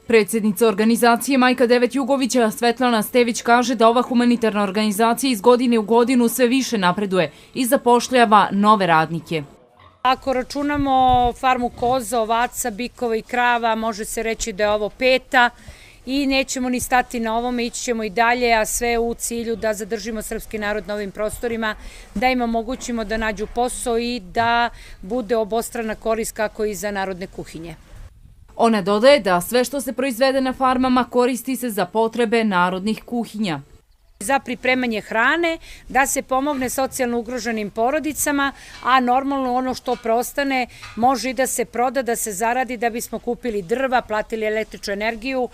Predsjednica organizacije Majka Devet Jugovića Svetlana Stević kaže da ova humanitarna organizacija iz godine u godinu sve više napreduje i zapošljava nove radnike. Ako računamo farmu koza, ovaca, bikova i krava, može se reći da je ovo 5. i nećemo ni stati na ovome, ići ćemo i dalje, a sve u cilju da zadržimo srpski narod na ovim prostorima, da im omogućimo da nađu posao i da bude obostrana korist kako i za narodne kuhinje. Ona dodaje da sve što se proizvede na farmama koristi se za potrebe narodnih kuhinja. Za pripremanje hrane, da se pomogne socijalno ugroženim porodicama, a normalno ono što preostane može i da se proda, da se zaradi da bismo kupili drva, platili električnu energiju,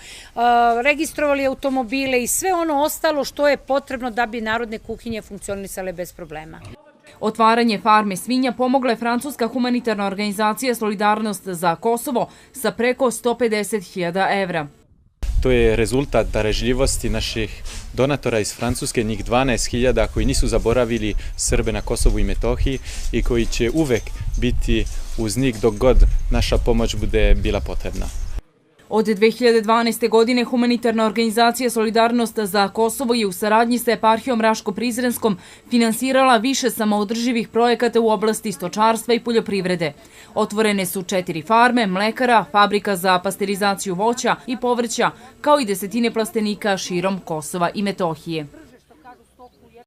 registrovali automobile i sve ono ostalo što je potrebno da bi narodne kuhinje funkcionisale bez problema. Otvaranje farme svinja pomogla je francuska humanitarna organizacija Solidarnost za Kosovo sa preko 150.000 evra. To je rezultat darežljivosti naših donatora iz Francuske, njih 12.000 koji nisu zaboravili Srbe na Kosovu i Metohiji i koji će uvek biti uz njih dok god naša pomoć bude bila potrebna. Od 2012. godine humanitarna organizacija Solidarnost za Kosovo je u saradnji sa eparhijom Raško-Prizrenskom finansirala više samoodrživih projekata u oblasti stočarstva i poljoprivrede. Otvorene su 4 farme, mlekara, fabrika za pasterizaciju voća i povrća, kao i desetine plastenika širom Kosova i Metohije.